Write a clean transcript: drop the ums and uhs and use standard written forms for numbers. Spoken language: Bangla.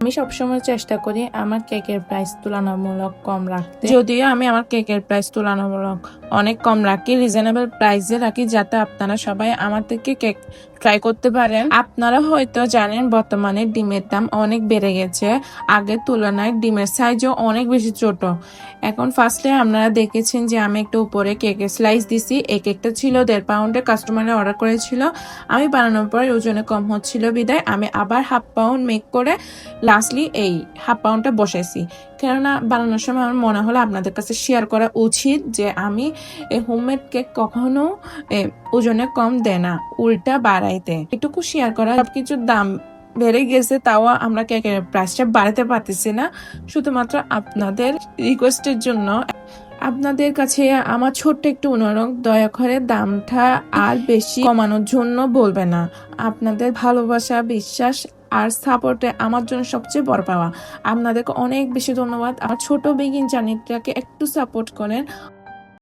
আমি সবসময় চেষ্টা করি আমার কেকের প্রাইস তুলনামূলক কম রাখতে, যদিও আমি আমার কেকের প্রাইস তুলনামূলক অনেক কম রাখি, রিজনেবল প্রাইসে রাখি, যাতে আপনারা সবাই আমার থেকে কেক ট্রাই করতে পারেন। আপনারা হয়তো জানেন বর্তমানে ডিমের দাম অনেক বেড়ে গেছে, আগের তুলনায় ডিমের সাইজও অনেক বেশি ছোট। এখন ফার্স্টে আপনারা দেখেছেন যে আমি একটা উপরে কেকের স্লাইস দিছি, এই কেকটা ছিল 1.5 পাউন্ডের, কাস্টমারে অর্ডার করেছিল। আমি বানানোর পর ওজনে কম হচ্ছিল বিদায় আমি আবার 1/2 পাউন্ড মেক করে লাস্টলি এই 1/2 পাউন্ডটা বসাইছি। কেননা বানানোর সময় আমার মনে হলো আপনাদের কাছে শেয়ার করা উচিত যে আমি এই হোমমেড কেক কখনো ওজনে কম দেয় না, উল্টা বাড়াই দেয়। এটুকু শেয়ার করা। সবকিছুর দাম বেড়ে গেছে, তাও আমরা কেকের প্রাইসটা বাড়াতে পারতেছি না, শুধুমাত্র আপনাদের রিকোয়েস্টের জন্য। আপনাদের কাছে আমার ছোট্ট একটু অনুরোধ, দয়া করে দামটা আর বেশি কমানোর জন্য বলবে না। আপনাদের ভালোবাসা, বিশ্বাস আর সাপোর্টে আমার জন্য সবচেয়ে বড় পাওয়া। আপনাদেরকে অনেক বেশি ধন্যবাদ। আমার ছোট বিগিন জার্নিটাকে একটু সাপোর্ট করেন।